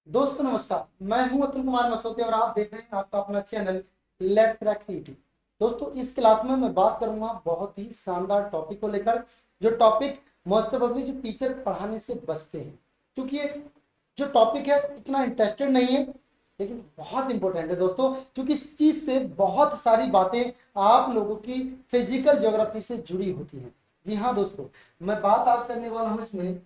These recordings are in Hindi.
दोस्तों नमस्कार। मैं हूं अतुल कुमार मसोते और आप देख रहे हैं आपका अपना चैनल लेट्स क्रैक क्रिएटिव। दोस्तों इस क्लास में मैं बात करूंगा बहुत ही शानदार टॉपिक को लेकर, जो टॉपिक मोस्ट प्रोबेबली जो टीचर पढ़ाने से बचते हैं, क्योंकि ये जो टॉपिक है इतना इंटरेस्टेड नहीं है लेकिन बहुत इंपॉर्टेंट है दोस्तों, क्योंकि इस चीज से बहुत सारी बातें आप लोगों की फिजिकल ज्योग्राफी से जुड़ी होती हैं। जी हाँ दोस्तों, मैं बात आज करने वाला हूँ इसमें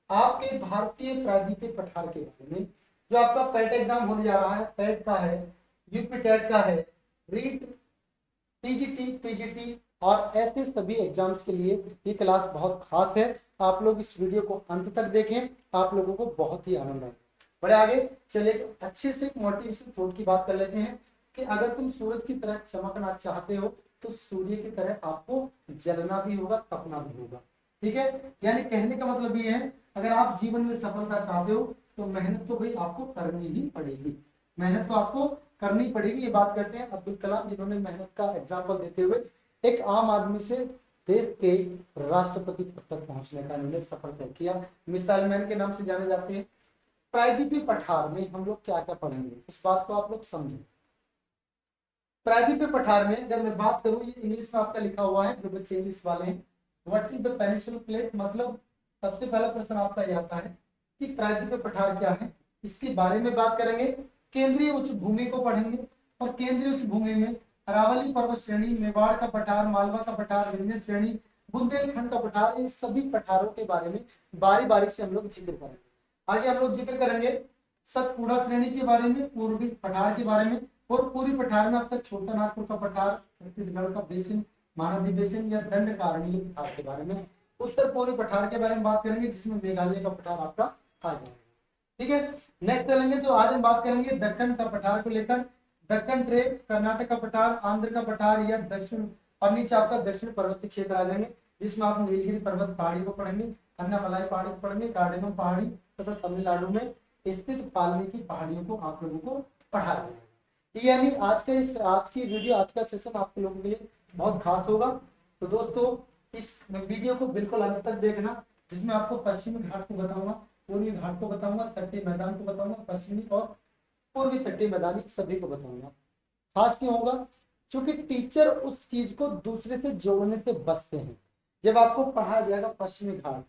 आपके भारतीय प्रायद्वीपीय पठार के बारे में। जो आपका पेट एग्जाम होने जा रहा है, पेट का है, यूपी टेट का है, रीट, टीजीटी, पीजीटी और ऐसे सभी एग्जाम्स के लिए ये क्लास बहुत खास है। आप लोग इस वीडियो को अंत तक देखें, आप लोगों को बहुत ही आनंद आए। बड़े आगे चलिए अच्छे से एक मोटिवेशन थॉट की बात कर लेते हैं कि अगर तुम सूरज की तरह चमकना चाहते हो तो सूर्य की तरह आपको जलना भी होगा, तपना भी होगा। ठीक है, यानी कहने का मतलब ये है, अगर आप जीवन में सफलता चाहते हो तो मेहनत तो भाई आपको करनी ही पड़ेगी। मेहनत तो आपको करनी पड़ेगी। ये बात करते हैं अब्दुल कलाम, जिन्होंने मेहनत का एग्जाम्पल देते हुए एक आम आदमी से देश के राष्ट्रपति पद तक पहुंचने का इन्होंने सफर तय किया। मिसाइल मैन के नाम से जाने जाते हैं। प्रायद्वीपीय पठार में हम लोग क्या क्या पढ़ेंगे, इस बात को आप लोग समझें। प्रायद्वीपीय पठार में अगर मैं बात करूं, ये इंग्लिश में आपका लिखा हुआ है, जो बच्चे इंग्लिश वाले हैं। What is the peninsular plate, मतलब सबसे पहला प्रश्न आपका ये आता है कि प्रायद्वीपीय पठार क्या है, इसके बारे में बात करेंगे। केंद्रीय उच्च भूमि को पढ़ेंगे, और केंद्रीय उच्च भूमि में अरावली पर्वत श्रेणी, मेवाड़ का पठार, मालवा का पठार, विंध्य श्रेणी, बुंदेलखंड का पठार, इन सभी पठारों के बारे में बारी बारी से हम लोग जिक्र करेंगे। आगे हम लोग जिक्र करेंगे सतपुड़ा श्रेणी के बारे में, पूर्वी पठार के बारे में, और पूर्वी पठार में आपका छोटा नागपुर का पठार, छत्तीसगढ़ का बेसिन, महानदी बेसिन या दंडकारण्य पठार के बारे में, उत्तर पूर्वी पठार के बारे में बात करेंगे, जिसमें मेघालय का पठार आपका आ जाएगा। ठीक है, नेक्स्ट चलेंगे तो आज हम बात करेंगे दक्कन का पठार को लेकर। दक्कन ट्रेप, कर्नाटक का पठार, आंध्र का पठार या दक्षिण, और नीचे आपका दक्षिण पर्वतीय क्षेत्र आ जाएंगे, जिसमें आप नीलगिरी पर्वत पहाड़ी को पढ़ेंगे, अन्नामलाई पहाड़ी को पढ़ेंगे, कार्डेनम पहाड़ी तथा तमिलनाडु में स्थित पालनी की पहाड़ियों को आप लोगों को पढ़ा जाएगा। यानी आज की वीडियो, आज का सेशन आप लोगों के लिए बहुत खास होगा। तो दोस्तों इस वीडियो को बिल्कुल अंत तक देखना, जिसमें आपको पश्चिमी घाट को बताऊंगा, पूर्वी घाट को बताऊंगा, तटीय मैदान को बताऊंगा, पश्चिमी और पूर्वी तटीय मैदानी सभी को बताऊंगा। खास क्यों होगा? क्योंकि टीचर उस चीज को दूसरे से जोड़ने से बचते हैं। जब आपको पढ़ाया जाएगा पश्चिमी घाट,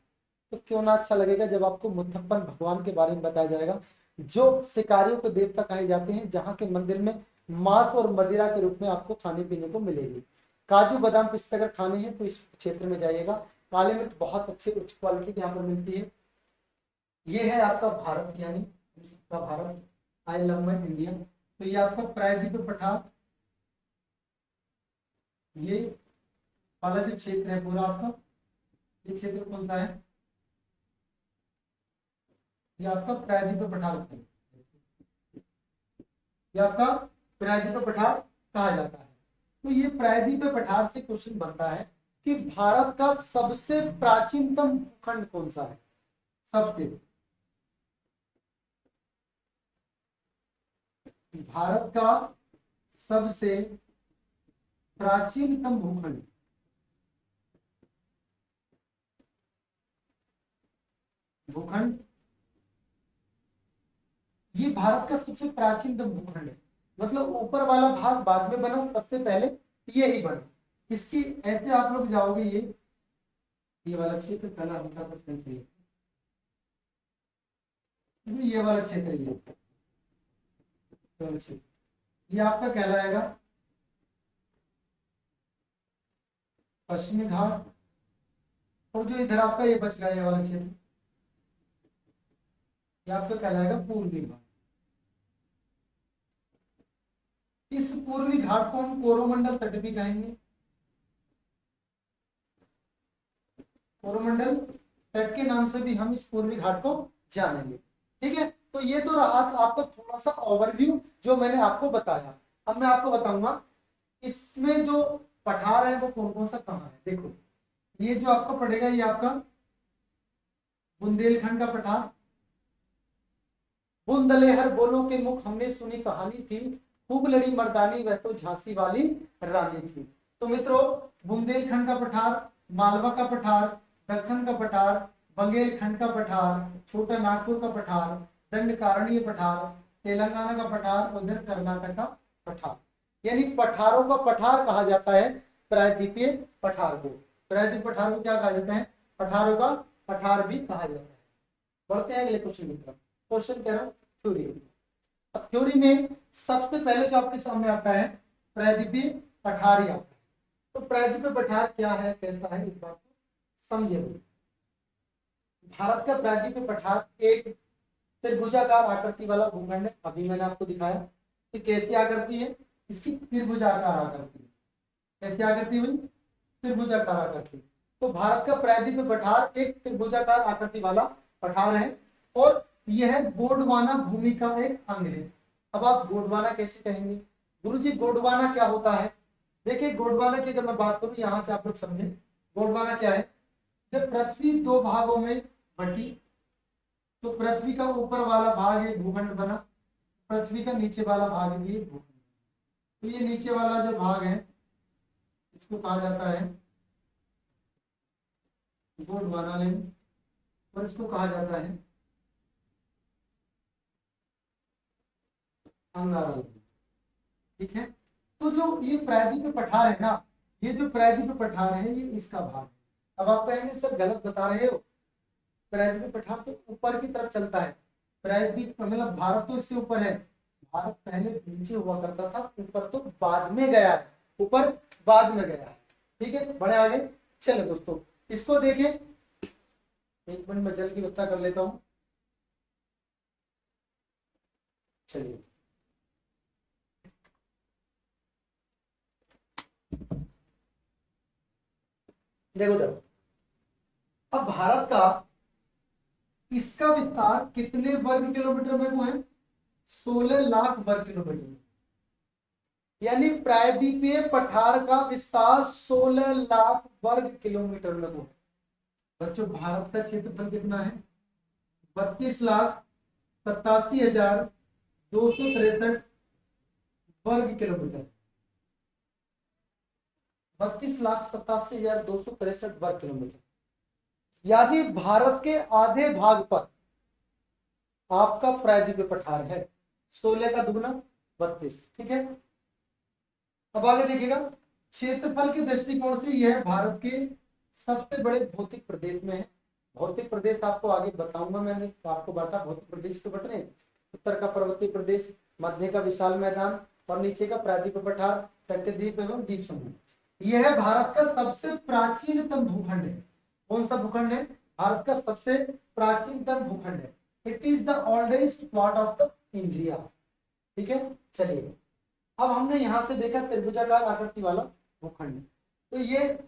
तो क्यों ना अच्छा लगेगा जब आपको मुथप्पन भगवान के बारे में बताया जाएगा, जो शिकारियों के देवता कहे जाते हैं, जहाँ के मंदिर में मांस और मदिरा के रूप में आपको खाने पीने को मिलेगी। काजू बादाम पिस्ता अगर खाने हैं तो इस क्षेत्र में जाइएगा। काली मिर्च बहुत अच्छे उच्च क्वालिटी की यहाँ पर मिलती है। ये है आपका भारत, यानी Bharat, I love my India. तो ये आपका प्रायद्वीपीय पठार, ये वाला जो क्षेत्र है पूरा आपका, ये क्षेत्र कौन सा है? ये आपका प्रायद्वीपीय पठार है। ये आपका प्रायद्वीपीय पठार कहा जाता है। तो ये प्रायद्वीपीय पठार से क्वेश्चन बनता है कि भारत का सबसे प्राचीनतम भूखंड कौन सा है? सबसे, भारत का सबसे प्राचीनतम भूखंड, भूखंड, ये भारत का सबसे प्राचीनतम भूखंड है। मतलब ऊपर वाला भाग बाद में बना, सबसे पहले ये ही बना। इसकी ऐसे आप लोग जाओगे, ये वाला क्षेत्र पहला हल्का सा क्षेत्र, ये वाला क्षेत्र, ये आपका कहलाएगा पश्चिमी घाट। और जो इधर आपका ये बच गया ये वाला क्षेत्र, ये आपका कहलाएगा पूर्वी घाट। इस पूर्वी घाट को हम कोरोमंडल तट भी कहेंगे। कोरोमंडल तट के नाम से भी हम इस पूर्वी घाट को जानेंगे। ठीक है, तो ये तो रहा आपका थोड़ा सा ओवरव्यू जो मैंने आपको बताया। अब मैं आपको बताऊंगा इसमें जो पठार है वो कौन कौन सा कहाँ है। देखो, ये जो आपको पड़ेगा, ये आपका बुंदेलखंड का पठार। बुंदलेहर बोलो के मुख हमने सुनी कहानी थी, खूब लड़ी मर्दानी वह तो झांसी वाली रानी थी। तो मित्रों, बुंदेलखंड का पठार, मालवा का पठार, दक्कन का पठार, बंगेलखंड का पठार, छोटा नागपुर का पठार, दंडकारण्य पठार, तेलंगाना का पठार, उधर कर्नाटक का पठार। यानी पठारों का पठार कहा जाता है प्रायद्वीपीय पठार को। प्रायद्वीपीय पठार को क्या कहा जाता है? पठारों का पठार भी कहा जाता है। बढ़ते हैं अगले क्वेश्चन की तरफ। क्वेश्चन कह रहा हूं थ्योरी। अब थ्योरी में सबसे पहले जो आपके सामने आता है प्रायद्वीपीय पठार ही आता है। तो प्रायद्वीपीय पठार क्या है, कैसा है, इस बात को समझे। भारत का प्रायद्वीपीय पठार एक त्रिभुजाकार आकृति वाला भूखंड है। अभी मैंने आपको दिखाया कि कैसी आकृति है, इसकी त्रिभुजाकार आकृति। कैसी आकृति हुई? त्रिभुजाकार आकृति। तो भारत का प्रायद्वीपीय पठार एक त्रिभुजाकार आकृति वाला पठार है और यह गोंडवाना भूमि का एक अंग है। अब आप गोंडवाना कैसे कहेंगे? गुरुजी गोंडवाना क्या होता है? देखिए गोंडवाना की अगर मैं बात करूं, यहां से आप लोग समझे गोंडवाना क्या है। जब पृथ्वी दो भागों में बटी तो पृथ्वी का ऊपर वाला भाग एक भूखंड बना, पृथ्वी का नीचे वाला भाग भी एक भूखंड। तो ये नीचे वाला जो भाग है इसको कहा जाता है गोंडवाना लैंड और इसको कहा जाता है अंगारा लैंड। ठीक है। तो जो ये प्रायद्वीपीय पठार है ना, ये जो प्रायद्वीपीय पठार है ये इसका भाग है। अब आप कहेंगे सर गलत बता रहे हो, प्रायद्वीपीय पठार तो ऊपर की तरफ चलता है। प्रायद्वीप मतलब भारत तो इससे ऊपर है। भारत पहले नीचे हुआ करता था, ऊपर तो बाद में गया है। ऊपर बाद में गया है। ठीक है, बड़े आगे चले दोस्तों, इसको देखें। एक मिनट में जल की व्यवस्था कर लेता हूं। चलिए देखो जब अब भारत का इसका विस्तार कितने वर्ग किलोमीटर में है? 16 लाख वर्ग किलोमीटर। यानी प्रायद्वीपीय पठार का विस्तार 16 लाख वर्ग किलोमीटर में है। बच्चों भारत का क्षेत्रफल कितना है? 32,87,263 वर्ग किलोमीटर। 32,87,263 वर्ग किलोमीटर। यदि भारत के आधे भाग पर आपका प्रायद्वीपीय पठार है, 16 का दुगना 32। ठीक है, अब आगे देखिएगा। क्षेत्रफल के दृष्टिकोण से यह भारत के सबसे बड़े भौतिक प्रदेश में है। भौतिक प्रदेश आपको आगे बताऊंगा, मैंने आपको बांटा भौतिक प्रदेश तो बट रहे। उत्तर का पर्वतीय प्रदेश, मध्य का विशाल मैदान और नीचे का प्रायद्वीपीय पठार, तटद्वीप एवं द्वीप समूह। यह भारत का सबसे प्राचीनतम भूखंड है। कौन सा भूखंड है? भारत का सबसे प्राचीनतम भूखंड है। It is the oldest part of the India. ठीक है, चलिए अब हमने यहां से देखा त्रिभुजाकार आकृति वाला भूखंड। तो ये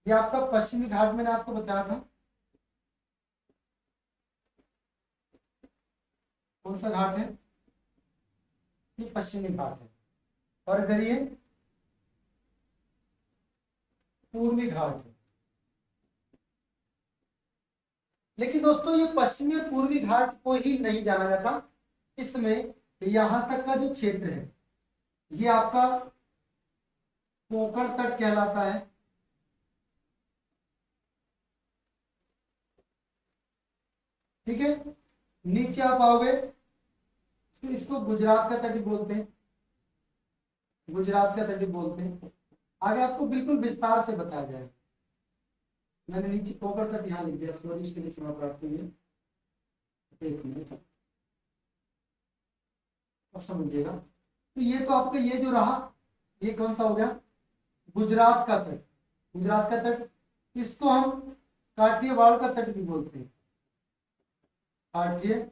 आपका पश्चिमी घाट मैंने आपको बताया था। कौन सा घाट है? ये पश्चिमी घाट है। और इधर ये पूर्वी घाट है। लेकिन दोस्तों ये पश्चिमी और पूर्वी घाट को ही नहीं जाना जाता। इसमें यहां तक का जो क्षेत्र है ये आपका कोंकण तट कहलाता है। ठीक है, नीचे आप आओगे तो इसको गुजरात का तट बोलते हैं। गुजरात का तट बोलते हैं। आगे आपको बिल्कुल विस्तार से बताया जाए। मैंने नीचे कोंकण तट यहाँ लिख दिया, सॉरी इसके लिए क्षमा प्राप्त हुई है। एक मिनट अब समझिएगा। तो ये तो आपका ये जो रहा ये कौन सा हो गया? गुजरात का तट। गुजरात का तट, इसको हम काठियावाड़ का तट भी बोलते हैं। काठियावाड़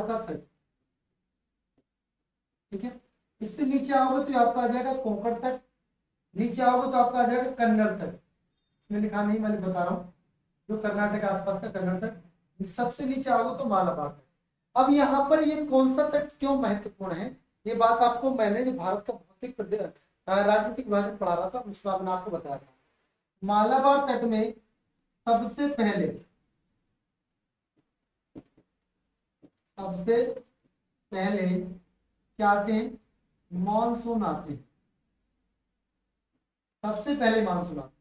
का तट। ठीक है, इससे नीचे आओगे तो आपका आ जाएगा कोंकण तट। नीचे आओगे तो आपका आ जाएगा कन्नड़ तट। इसमें लिखा नहीं, मैंने बता रहा हूँ, जो कर्नाटक के आसपास का कन्नड़ तट। सबसे नीचे आओगे तो मालाबार तट। अब यहाँ पर ये कौन सा तट क्यों महत्वपूर्ण है, ये बात आपको मैंने जो भारत का भौतिक राजनीतिक विभाजन पढ़ा रहा था उसमें मैंने आपको बताया था। मालाबार तट में सबसे पहले क्या आते हैं? मानसून आते हैं। सबसे पहले मानसून आते हैं।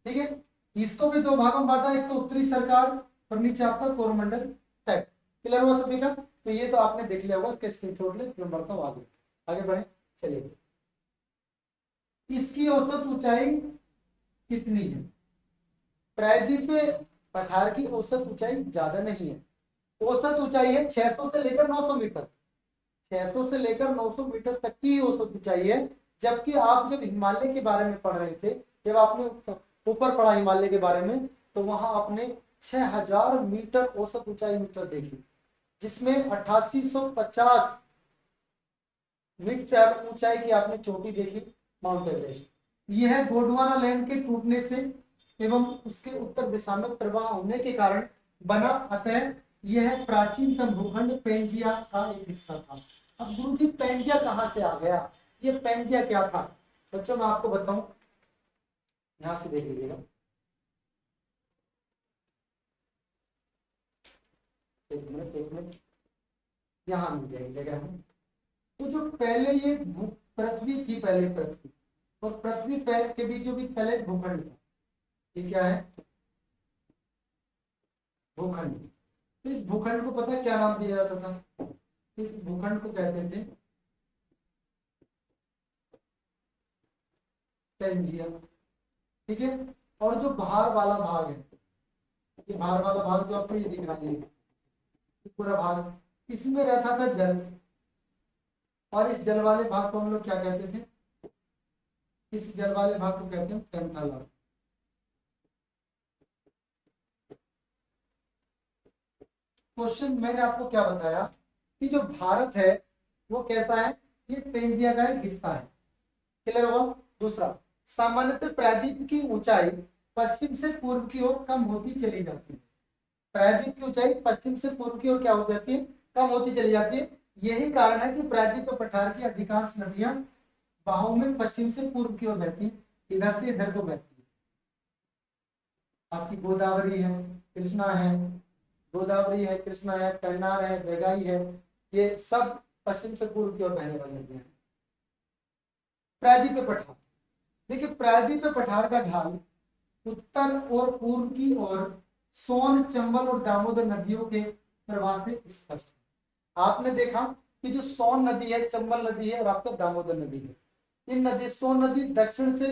ठीक है, इसको भी दो भागों में बांटा, एक तो उत्तरी सरकार और नीचे आपका कोरोमंडल सेट। क्लियर हुआ सभी का? तो ये तो आपने देख लिया होगा, इसका स्क्रीनशॉट ले, फिर बढ़ता हूँ आगे। आगे बढ़े, चलिए। इसकी औसत ऊंचाई कितनी है? प्रायद्वीप पठार की औसत ऊंचाई ज्यादा नहीं है। औसत ऊंचाई है 600 से लेकर 900 मीटर। 600 से लेकर 900 मीटर तक की औसत ऊंचाई है। जबकि आप जब हिमालय के बारे में पढ़ रहे थे, जब आपने ऊपर पढ़ा हिमालय के बारे में, तो वहां आपने 6000 मीटर औसत ऊंचाई मीटर देखी, जिसमें 8850 मीटर ऊंचाई की आपने चोटी देखी, माउंट एवरेस्ट। यह है गोंडवाना लैंड के टूटने से एवं उसके उत्तर दिशा में प्रवाह होने के कारण बना, अतः यह प्राचीनतम भूखंड पेंजिया का एक हिस्सा था। अब गुरुजी पेंजिया कहां से आ गया? ये पेंजिया क्या था बच्चों, मैं आपको बताऊं, यहां से देख लीजिएगा। एक मिनट एक मिनट, यहां मिल जाएगी जगह हमें। तो जो पहले ये पृथ्वी थी, पहले पृथ्वी और पृथ्वी के बीचों बीच पहले भूखंड था। ये क्या है? भूखंड। तो इस भूखंड को पता है क्या नाम दिया जाता था? इस भूखंड को कहते थे पेंजिया। ठीक है। और जो बाहर वाला भाग है, ये बाहर वाला भाग जो आपको ये दिख रहा है, ये पूरा भाग, इसमें रहता था जल। और इस जल वाले भाग को हम लोग क्या कहते थे? इस जल वाले भाग को कहते हैं पैंथालॉन। क्वेश्चन मैंने आपको क्या बताया कि जो भारत है वो कैसा है? ये पेंजिया का एक हिस्सा है। क्लियर हुआ? दूसरा, सामान्यतः प्रायद्वीप की ऊंचाई पश्चिम से पूर्व की ओर कम होती चली जाती है। प्रायद्वीप की ऊंचाई पश्चिम से पूर्व की ओर क्या हो जाती है? कम होती चली जाती है। यही कारण है कि प्रायद्वीप पठार की अधिकांश नदियां बहाव में पश्चिम से पूर्व की ओर बहती है, इधर से इधर को बहती है। आपकी गोदावरी है, कृष्णा है, गोदावरी है, कृष्णा है, पेन्नार है, बेगाई है, ये सब पश्चिम से पूर्व की ओर बहने वाली नदियां हैं। प्रायद्वीप पठार, देखिए प्रायद्वीप पठार का ढाल उत्तर और पूर्व की ओर सोन, चंबल और दामोदर नदियों के प्रवाह से स्पष्ट है। आपने देखा कि जो सोन नदी है, चंबल नदी है और आपका दामोदर नदी है, इन नदी, सोन नदी दक्षिण से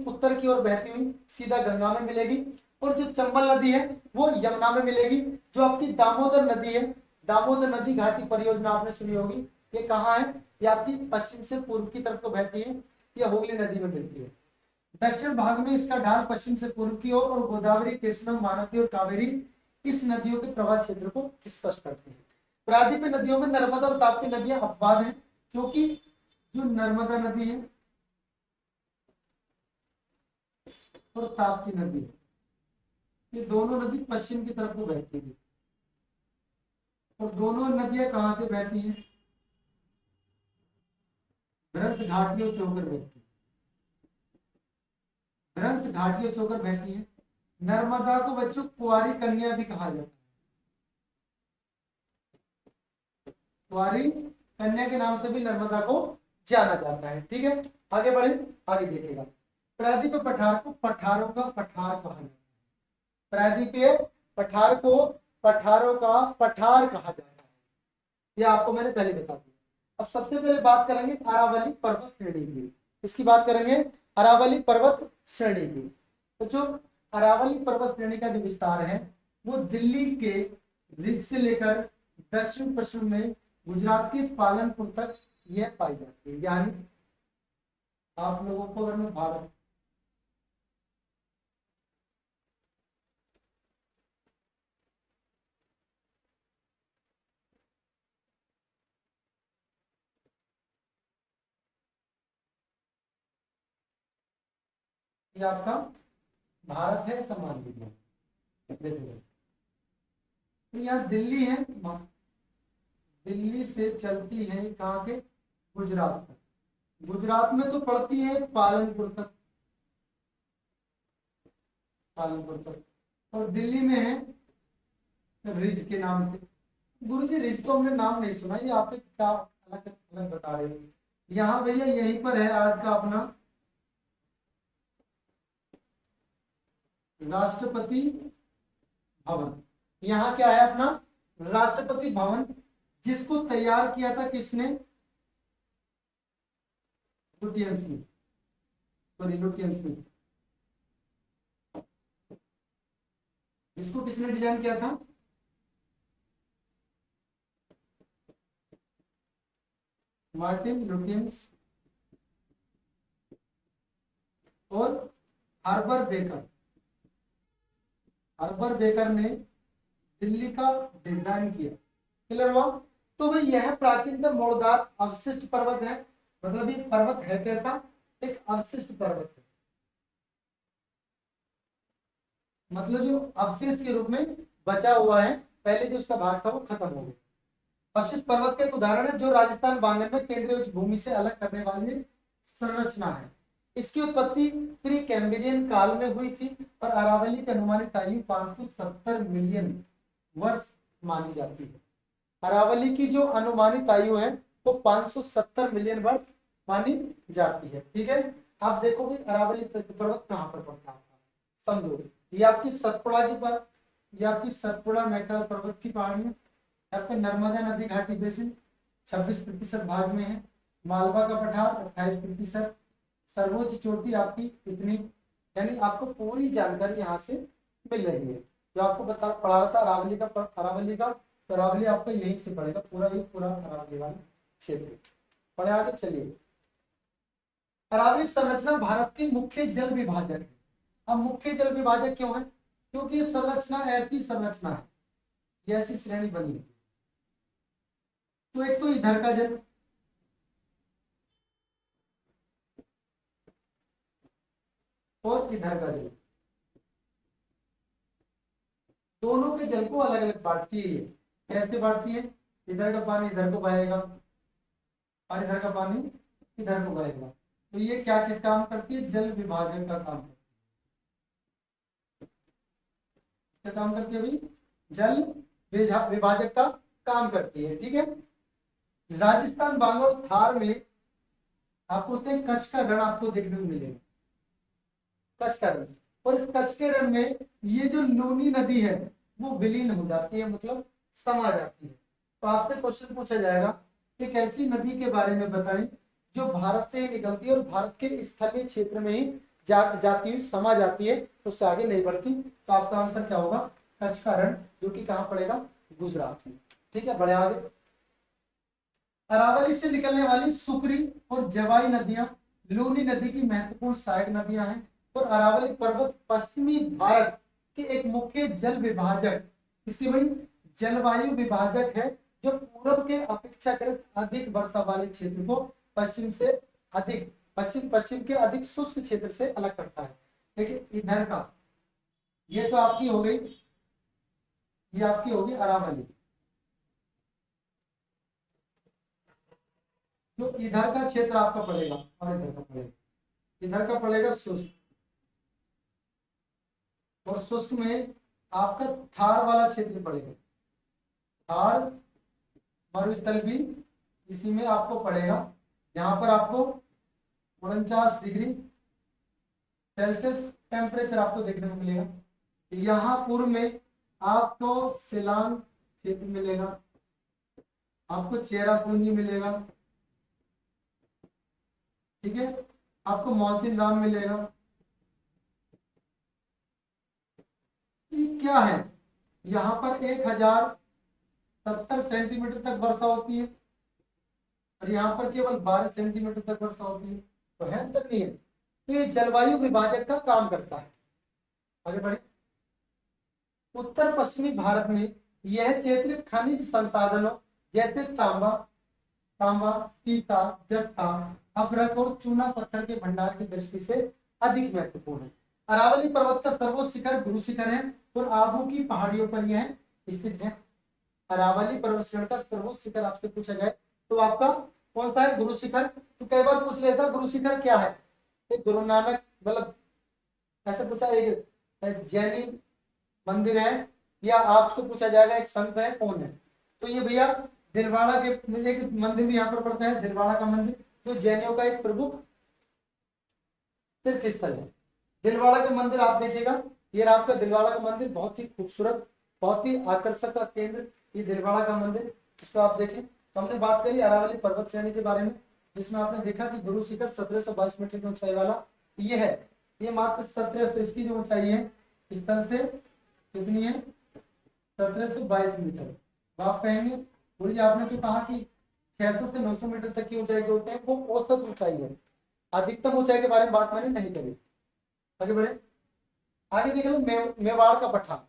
उत्तर की ओर बहती हुई सीधा गंगा में मिलेगी, और जो चंबल नदी है वो यमुना में मिलेगी। जो आपकी दामोदर नदी है, दामोदर नदी घाटी परियोजना आपने सुनी होगी, ये कहाँ है? ये आपकी पश्चिम से पूर्व की तरफ को बहती है, ये हुगली नदी में मिलती है। दक्षिण भाग में इसका ढाल पश्चिम से पूर्व की ओर, और गोदावरी, कृष्णा, महानदी और कावेरी इस नदियों के प्रवाह क्षेत्र को स्पष्ट करते हैं। प्रायद्वीपीय नदियों में नर्मदा और ताप्ती नदियां अपवाद हैं, क्योंकि जो नर्मदा नदी है और ताप्ती नदी है, ये दोनों नदी पश्चिम की तरफ को बहती है। और दोनों नदियां कहां से बहती हैं? भ्रंश घाटियों से होकर बहती है, भ्रंश घाटियों से होकर बहती है। नर्मदा को बच्चों कुंवारी कन्या भी कहा जाता है, कुंवारी कन्या के नाम से भी नर्मदा को जाना जाता है। ठीक है, आगे बढ़े, आगे देखिएगा। प्रायद्वीपीय पठार को पठारों का पठार कहा जाता है। प्रायद्वीपीय पठार को पठारों का पठार कहा जाता है, यह आपको मैंने पहले बता दिया। अब सबसे पहले बात करेंगे अरावली पर्वत श्रेणी की। इसकी बात करेंगे अरावली पर्वत श्रेणी की। तो जो अरावली पर्वत श्रेणी का जो विस्तार है वो दिल्ली के रिज से लेकर दक्षिण पश्चिम में गुजरात के पालनपुर तक यह पाई जाती है। यानी आप लोगों को अगर मैं भारत ये आपका भारत है, समान लीजिए। तो यहाँ दिल्ली है, दिल्ली से चलती है कहाँ के? गुजरात तक। गुजरात में तो पड़ती है पालनपुर तक, पालनपुर तक। और दिल्ली में है रिज के नाम से। गुरुजी रिज तो हमने नाम नहीं सुना, ये आप क्या अलग अलग बता रहे हो। यहाँ भैया यहीं पर है आज का अपना राष्ट्रपति भवन। यहाँ क्या है अपना राष्ट्रपति भवन, जिसको तैयार किया था किसने? Lutyens Smith, sorry Lutyens Smith, जिसको किसने डिजाइन किया था? मार्टिन लुटियन और हार्बर बेकर। हार्बर बेकर ने दिल्ली का डिजाइन किया। क्लियर हुआ? तो भाई यह प्राचीनतम मोड़दार अवशिष्ट पर्वत है। मतलब ये पर्वत है कैसा? एक अवशिष्ट पर्वत है, मतलब जो अवशेष के रूप में बचा हुआ है, पहले जो उसका भाग था वो खत्म हो गया। अवशिष्ट पर्वत का एक उदाहरण है जो राजस्थान बांगन में केंद्रीय उच्च भूमि से अलग करने वाली संरचना है। इसकी उत्पत्ति प्री कैम्ब्रियन काल में हुई थी और अरावली की अनुमानित आयु 570 मिलियन वर्ष मानी जाती है। अरावली की जो अनुमानित आयु है वो 570 मिलियन वर्ष मानी जाती है। ठीक है, आप देखोगे अरावली पर्वत कहाँ पर पड़ता है, समझो। ये आपकी सतपुड़ा की पर, ये आपकी सतपुड़ा मेटल पर्वत की पहाड़ी है। आपके नर्मदा नदी घाटी बेसिन 26% भाग में है। मालवा का पठार 28%। सर्वोच्च चोटी आपकी इतनी, यानी आपको पूरी जानकारी यहाँ से मिल रही है। जो आपको बता पढ़ा रहा था अरावली का, तो अरावली आपका यहीं से पड़ेगा, पूरा ये पूरा अरावली वाला क्षेत्र। पढ़े आगे चलिए। अरावली संरचना भारत की मुख्य जल विभाजक है। अब मुख्य जल विभाजक क्यों है? क्योंकि संरचना ऐसी संरचना है, ये ऐसी श्रेणी बनी है। तो एक तो इधर का जल और इधर का जल, दोनों के जल को अलग अलग बांटती है। कैसे बांटती है? इधर का पानी इधर को बहेगा और इधर का पानी इधर को बहेगा। तो ये क्या किस काम करती है? जल विभाजन का काम करती है। क्या काम करती है भाई? जल विभाजक का काम करती है। ठीक है, राजस्थान बांगोर थार में आपको कच्छ का रण आपको देखने को मिलेगा, कच्छ का रण। और इस कच्छ के रण में ये जो लूनी नदी है वो विलीन हो जाती है, मतलब समा जाती है। तो आपसे क्वेश्चन पूछा जाएगा एक ऐसी नदी के बारे में बताएं जो भारत से ही निकलती है और भारत के स्थलीय क्षेत्र में ही जाती हुई समा जाती है, तो उससे आगे नहीं बढ़ती। तो आपका आंसर क्या होगा? कच्छ का रण, जो कि कहाँ पड़ेगा? गुजरात में। ठीक है, बढ़े आगे। अरावली से निकलने वाली सुकरी और जवाई नदियां लूनी नदी की महत्वपूर्ण सहायक नदियां हैं। और अरावली पर्वत पश्चिमी भारत के एक मुख्य जल विभाजक, इसकी भाई जलवायु विभाजक है, जो पूर्व के अपेक्षाकृत अधिक वर्षा वाले क्षेत्र को पश्चिम से अधिक पश्चिम के अधिक शुष्क क्षेत्र से अलग करता है। देखिए इधर का, ये तो आपकी हो गई, ये आपकी होगी अरावली। जो इधर का क्षेत्र आपका पड़ेगा और इधर का पड़ेगा, इधर का पड़ेगा शुष्क, और शुष्क में आपका थार वाला क्षेत्र पड़ेगा। थार मरुस्थल भी इसी में आपको पड़ेगा। यहाँ पर आपको 49 डिग्री सेल्सियस टेम्परेचर आपको देखने को मिलेगा। यहाँ पूर्व में आपको सिलांग क्षेत्र मिलेगा, आपको चेरापूंजी मिलेगा, ठीक है, आपको मौसिन राम मिलेगा। ये क्या है? यहाँ पर 1070 सेंटीमीटर तक वर्षा होती है और यहाँ पर केवल 12 सेंटीमीटर तक वर्षा होती है। तो है अंतर नहीं है। तो ये जलवायु विभाजक का काम करता है। आगे बढ़े। उत्तर पश्चिमी भारत में यह क्षेत्र खनिज संसाधनों जैसे तांबा, सीता, जस्ता, अभ्रक और चूना पत्थर के भंडार की दृष्टि से अधिक महत्वपूर्ण है। अरावली पर्वत का सर्वोच्च शिखर गुरु शिखर है और आबू की पहाड़ियों पर यह स्थित है। अरावली पर्वत श्रेणी का सर्वोच्च शिखर आपसे पूछा जाए तो आपका कौन सा है? गुरु शिखर। तो कई बार पूछ लेता गुरु शिखर क्या है? एक गुरु नानक, मतलब ऐसे पूछा, एक जैनी मंदिर है, या आपसे पूछा जाएगा एक संत है, कौन है? तो ये भैया दिलवाड़ा के एक मंदिर भी यहाँ पर पड़ता है, दिलवाड़ा का मंदिर, जो जैनियों का एक प्रमुख तीर्थ स्थल है। दिलवाड़ा का मंदिर आप देखिएगा, ये आपका दिलवाड़ा का मंदिर बहुत ही खूबसूरत, बहुत ही आकर्षक का केंद्र, ये दिलवाड़ा का मंदिर, इसको आप देखें। तो हमने बात करी अरावली पर्वत श्रेणी के बारे में, जिसमें आपने देखा कि गुरु शिखर 1722 मीटर की ऊंचाई वाला ये है। ये मात्र 1700, इसकी जो ऊंचाई है स्थल से कितनी है, 1722 मीटर। तो आप कहेंगे गुरु जी आपने तो कहा कि 600 से 900 मीटर तक की ऊंचाई जो होते हैं वो औसत ऊंचाई है, अधिकतम ऊंचाई के बारे में बात मैंने नहीं करी। आगे बढ़े, आगे देख लो मेवाड़ का पठार।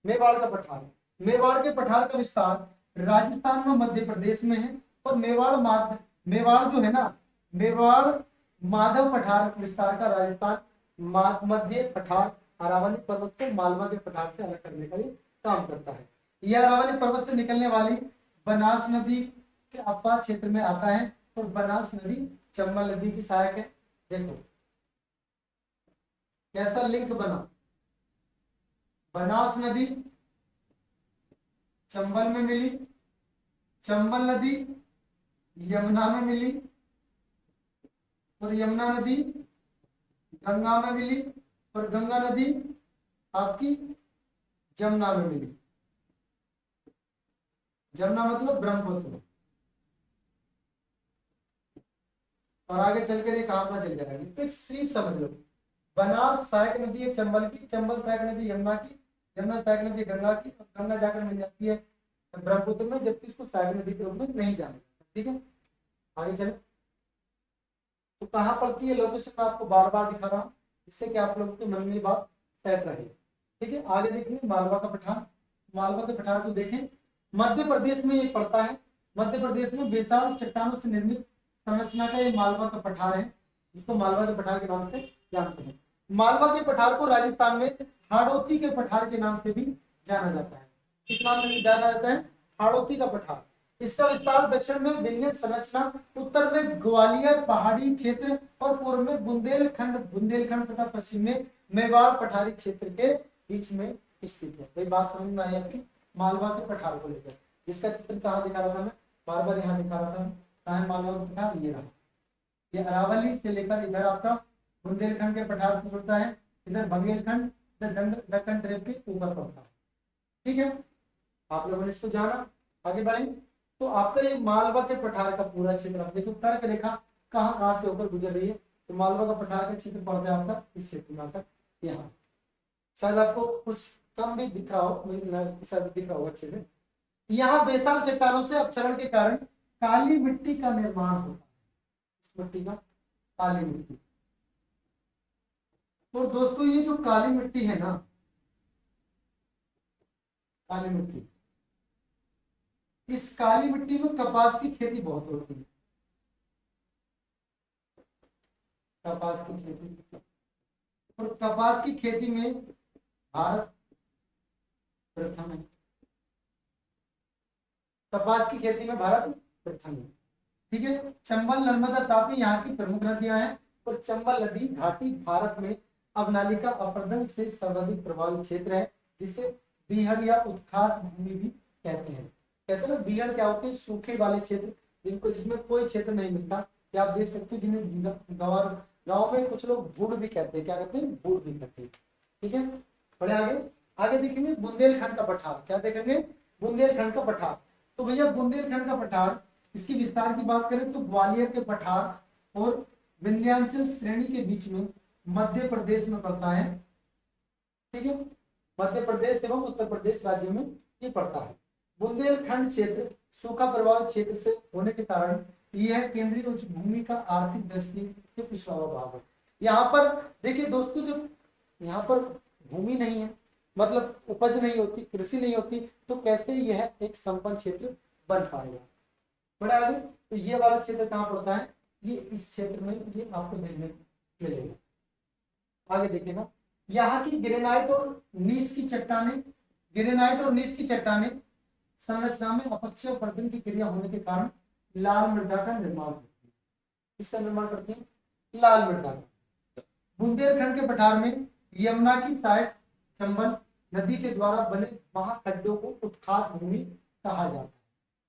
मेवाड़ का पठार, मेवाड़ के पठार का विस्तार राजस्थान में मध्य प्रदेश में है। और मेवाड़ जो है ना, मेवाड़ माधव पठार विस्तार का राजस्थान मध्य पठार अरावली पर्वत को मालवा के पठार से अलग करने का ये काम करता है। यह अरावली पर्वत से निकलने वाली बनास नदी के अपवाद क्षेत्र में आता है और बनास नदी चंबल नदी की सहायक है। देखो कैसा लिंक बना, बनास नदी चंबल में मिली, चंबल नदी यमुना में मिली और यमुना नदी गंगा में मिली और गंगा नदी आपकी जमुना में मिली। जमुना मतलब ब्रह्मपुत्र। और आगे चलकर एक अपना चल जाएगी तो एक सीरीज समझ लो, बनास सहायक नदी है चंबल की, चंबल सहायक नदी यमुना की, यमुना सहायक नदी गंगा की, और गंगा जाकर मिल जाती है ब्रह्मपुत्र में, जबकि इसको सहायक नदी के रूप में नहीं जाना। ठीक है, आगे चले। तो कहाँ पड़ती है लोकेशन मैं आपको बार बार दिखा रहा हूँ, इससे कि आप लोगों के मन में बात सेट रहे। ठीक है, आगे देखेंगे मालवा का पठार। मालवा के पठार को देखें, मध्य प्रदेश में ये पड़ता है। मध्य प्रदेश में बेसाड़ चट्टानों से निर्मित संरचना का ये मालवा का पठार है, जिसको मालवा के पठार के नाम से जानते हैं। मालवा के पठार को राजस्थान में हाड़ौती के पठार के नाम से भी जाना जाता है। किस नाम से जाना जाता है, हाड़ौती का पठार। इसका विस्तार दक्षिण में विन्ध्य संरचना, उत्तर में ग्वालियर पहाड़ी क्षेत्र और पूर्व में बुंदेलखंड तथा पश्चिम में मेवाड़ पठारी क्षेत्र के बीच में स्थित है। भाई बात समझ में आई आपकी मालवा के पठार को लेकर, जिसका चित्र कहाँ दिखा रहा था मैं, बार बार यहाँ दिखा रहा था। कहाँ है मालवा का पठार, ये रहा। ये अरावली से लेकर इधर आपका बुंदेलखंड के पठार से जुड़ता है, इधर बंदेलखंड, इधर दक्कन ट्रेप के ऊपर पड़ता है। ठीक है, आप लोगों ने इसको जाना। आगे बढ़े तो आपका ये मालवा के पठार का पूरा क्षेत्र, आप देखो कर्क रेखा कहाँ कहाँ से होकर गुजर रही है। तो मालवा का पठार का क्षेत्र पड़ता है आपका इस क्षेत्र में आकर यहाँ। शायद आपको कुछ कम भी दिख रहा हो, मुझे शायद दिख रहा होगा अच्छे से। यहाँ बेसाल चट्टानों से अपक्षरण के कारण काली मिट्टी का निर्माण होता है। इस मिट्टी का काली मिट्टी। तो दोस्तों ये जो काली मिट्टी है ना, काली मिट्टी, इस काली मिट्टी में कपास की खेती बहुत होती है। कपास की खेती, और कपास की खेती में भारत प्रथम है। कपास की खेती में भारत प्रथम है। ठीक है, चंबल नर्मदा तापी यहाँ की प्रमुख नदियां हैं और चंबल नदी घाटी भारत में अवनालिका अपरदन से सर्वाधिक प्रभावित क्षेत्र है, जिसे बीहड़ या उत्खात भूमि भी कहते हैं। कहते हैं ना बीहड़ क्या होते हैं, सूखे वाले क्षेत्र जिनको, जिसमें कोई क्षेत्र नहीं मिलता। या आप देख सकते हो जिन्हें गाँव में कुछ लोग भूड भी कहते हैं। क्या कहते हैं, भूड भी कहते हैं। ठीक है, बड़े आगे देखेंगे बुंदेलखंड का पठार। क्या देखेंगे, बुंदेलखंड का पठार। तो भैया बुंदेलखंड का पठार, इसकी विस्तार की बात करें तो ग्वालियर के पठार और विंध्याचल श्रेणी के बीच में मध्य प्रदेश में पड़ता है। ठीक है, मध्य प्रदेश एवं उत्तर प्रदेश राज्य में ये पड़ता है। बुंदेलखंड क्षेत्र सूखा प्रभावित क्षेत्र से होने के कारण यह केंद्रीय उच्च भूमि का आर्थिक दृष्टि से पिछड़ा हुआ भाग है। यहाँ पर देखिए दोस्तों, जो यहाँ पर भूमि नहीं है, मतलब उपज नहीं होती, कृषि नहीं होती, तो कैसे यह एक संपन्न क्षेत्र बन पाएगा। बड़ा आगे तो ये वाला क्षेत्र कहाँ पड़ता है, ये इस क्षेत्र में ये आपको देखने को मिलेगा। आगे देखिए ना, यहाँ की ग्रेनाइट और नीस की चट्टानें, ग्रेनाइट और नीस की चट्टानें संरचना में अपक्षय अपरदन की क्रिया होने के कारण लाल मृदा का निर्माण करती है। किसका निर्माण करती है, लाल मृदा का। बुंदेलखंड के पठार में यमुना की सहायक चंबल नदी के द्वारा बने महाखड्डों को उत्खात भूमि कहा जाता है।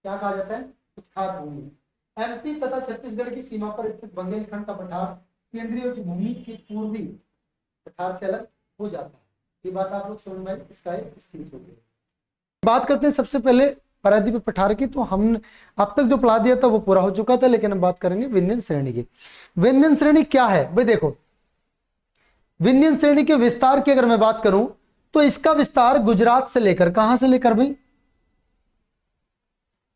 क्या कहा जाता है, उत्खात भूमि। एमपी तथा छत्तीसगढ़ की सीमा पर स्थित बुंदेलखंड का पठार केंद्रीय उच्च भूमि के पूर्वी पठार से अलग हो जाता है। ये बात आप लोग समझ में, इसका एक स्क्रीनशॉट ले। बात करते हैं सबसे पहले प्रायद्वीपीय पठार की, तो हम अब तक जो पढ़ा दिया था वो पूरा हो चुका था, लेकिन हम बात करेंगे विंध्यन श्रेणी की। विंध्यन श्रेणी क्या है भाई? देखो, विंध्यन श्रेणी के विस्तार की अगर मैं बात करूं तो इसका विस्तार गुजरात से लेकर, कहां से लेकर भाई?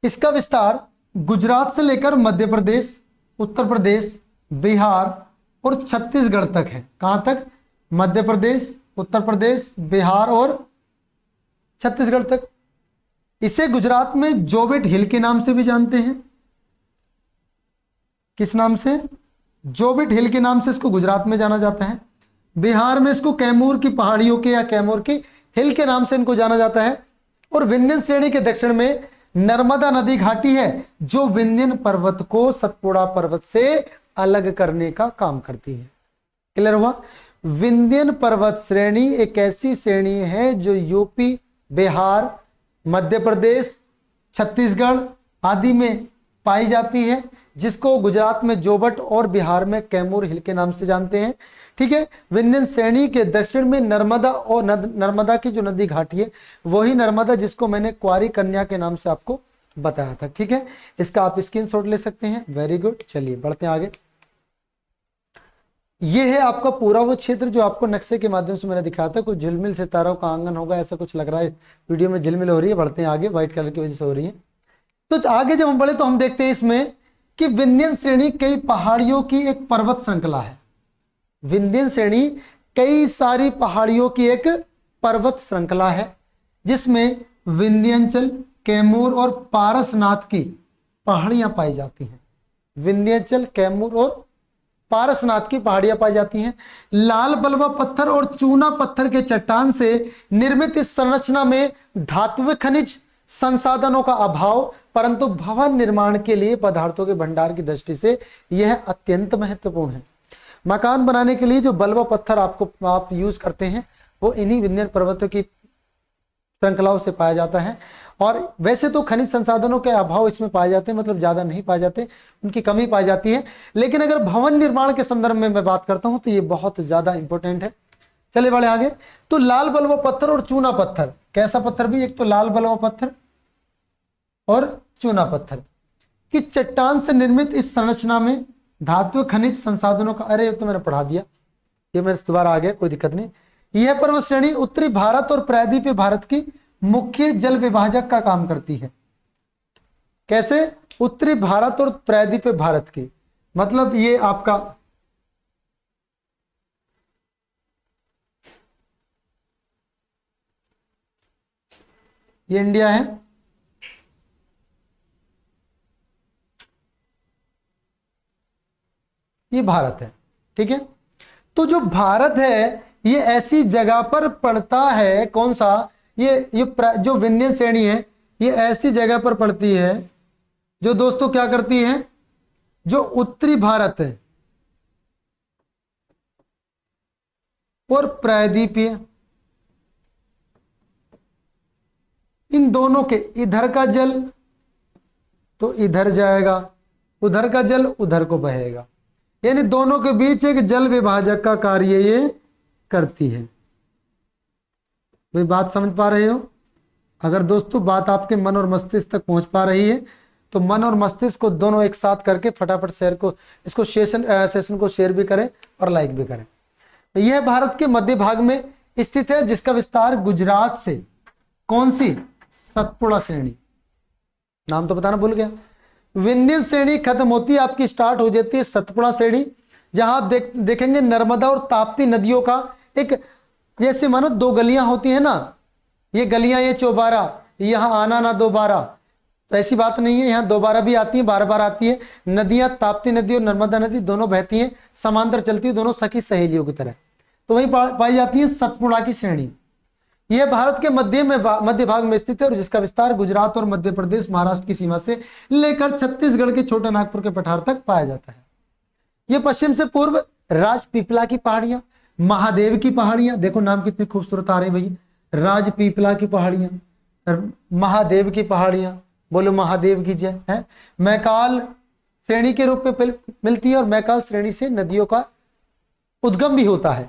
इसका विस्तार गुजरात से लेकर मध्य प्रदेश, उत्तर प्रदेश, बिहार और छत्तीसगढ़ तक है। कहां तक? मध्य प्रदेश, उत्तर प्रदेश, बिहार और छत्तीसगढ़ तक। इसे गुजरात में जोबेट हिल के नाम से भी जानते हैं। किस नाम से? जोबेट हिल के नाम से इसको गुजरात में जाना जाता है। बिहार में इसको कैमूर की पहाड़ियों के या कैमूर की हिल के नाम से इनको जाना जाता है। और विंध्यन श्रेणी के दक्षिण में नर्मदा नदी घाटी है, जो विंध्यन पर्वत को सतपुड़ा पर्वत से अलग करने का काम करती है। क्लियर हुआ? विंध्यन पर्वत श्रेणी एक ऐसी श्रेणी है जो यूपी, बिहार, मध्य प्रदेश, छत्तीसगढ़ आदि में पाई जाती है, जिसको गुजरात में जोबट और बिहार में कैमूर हिल के नाम से जानते हैं। ठीक है। विंध्यन श्रेणी के दक्षिण में नर्मदा और नर्मदा की जो नदी घाटी है वही नर्मदा जिसको मैंने क्वारी कन्या के नाम से आपको बताया था। ठीक है, इसका आप स्क्रीनशॉट ले सकते हैं। Very good. चलिए बढ़ते हैं आगे। ये है आपका पूरा वो क्षेत्र जो आपको नक्शे के माध्यम से मैंने दिखाया था। कुछ झिलमिल सितारों का आंगन होगा, ऐसा कुछ लग रहा है। वीडियो में झिलमिल हो रही है। बढ़ते हैं आगे, व्हाइट कलर की वजह से हो रही है। तो आगे जब हम बढ़े तो हम देखते हैं इसमें कि विंध्यन श्रेणी कई पहाड़ियों की एक पर्वत श्रृंखला है। विंध्यन श्रेणी कई सारी पहाड़ियों की एक पर्वत श्रृंखला है, जिसमें विंध्यांचल, कैमूर और पारसनाथ की पहाड़ियां पाई जाती हैं। विंध्यांचल, कैमूर और पारसनाथ की पहाड़ियां पाई जाती हैं। लाल बलवा पत्थर और चूना पत्थर के चट्टान से निर्मित इस संरचना में धात्विक खनिज संसाधनों का अभाव, परंतु भवन निर्माण के लिए पदार्थों के भंडार की दृष्टि से यह अत्यंत महत्वपूर्ण है। मकान बनाने के लिए जो बलवा पत्थर आप यूज करते हैं वो इन्हीं विंध्यन पर्वतों की श्रृंखलाओं से पाया जाता है। और वैसे तो खनिज संसाधनों के अभाव इसमें पाए जाते हैं, मतलब ज्यादा नहीं पाए जाते, उनकी कमी पाई जाती है। लेकिन अगर भवन निर्माण के संदर्भ में मैं बात करता हूं तो ये बहुत ज्यादा इंपॉर्टेंट है। चलिए बढ़े आगे। तो लाल बलवा पत्थर और चूना पत्थर, कैसा पत्थर भी? एक तो लाल बलवा पत्थर और चूना पत्थर की चट्टान से निर्मित इस संरचना में धातु खनिज संसाधनों का, अरे तो मैंने पढ़ा दिया, ये मेरे दोबारा आ गया, कोई दिक्कत नहीं। यह पर्वत श्रेणी उत्तरी भारत और प्रायद्वीपीय भारत की मुख्य जल विभाजक का काम करती है। कैसे? उत्तरी भारत और प्रायद्वीपीय भारत की, मतलब ये आपका ये इंडिया है, ये भारत है। ठीक है। तो जो भारत है ये ऐसी जगह पर पड़ता है, कौन सा? ये जो विंध्यन श्रेणी है ये ऐसी जगह पर पड़ती है जो दोस्तों क्या करती है, जो उत्तरी भारत है और प्रायद्वीपीय, इन दोनों के इधर का जल तो इधर जाएगा, उधर का जल उधर को बहेगा, यानी दोनों के बीच एक जल विभाजक का कार्य ये करती है। भाई बात समझ पा रहे हो? अगर दोस्तों बात आपके मन और मस्तिष्क तक पहुंच पा रही है तो मन और मस्तिष्क को दोनों एक साथ करके फटाफट शेयर को, इसको सेशन को शेयर भी करें और लाइक भी करें। यह भारत के मध्य भाग में स्थित है, जिसका विस्तार गुजरात से, कौन सी? सतपुड़ा श्रेणी, नाम तो बताना भूल गया। विंध्यन श्रेणी खत्म होती है, आपकी स्टार्ट हो जाती है सतपुड़ा श्रेणी, जहां आप देखेंगे नर्मदा और ताप्ती नदियों का एक, जैसे मानो दो गलियां होती है ना, ये गलियां, ये चौबारा, यहां आना ना दोबारा, तो ऐसी बात नहीं है, यहाँ दोबारा भी आती है, बार बार आती है। नदियां ताप्ती नदी और नर्मदा नदी दोनों बहती हैं, समांतर चलती है, दोनों सखी सहेलियों की तरह, तो वहीं पाई जाती है सतपुड़ा की श्रेणी। यह भारत के मध्य भाग में स्थित है और जिसका विस्तार गुजरात और मध्य प्रदेश, महाराष्ट्र की सीमा से लेकर छत्तीसगढ़ के छोटा नागपुर के पठार तक पाया जाता है। यह पश्चिम से पूर्व राजपीपला की पहाड़ियां, महादेव की पहाड़ियां, देखो नाम कितने खूबसूरत आ रहे हैं भाई, राजपीपला की पहाड़ियां, महादेव की पहाड़ियां, बोलो महादेव की जय है। मैकाल श्रेणी के रूप में मिलती है और मैकाल श्रेणी से नदियों का उद्गम भी होता है।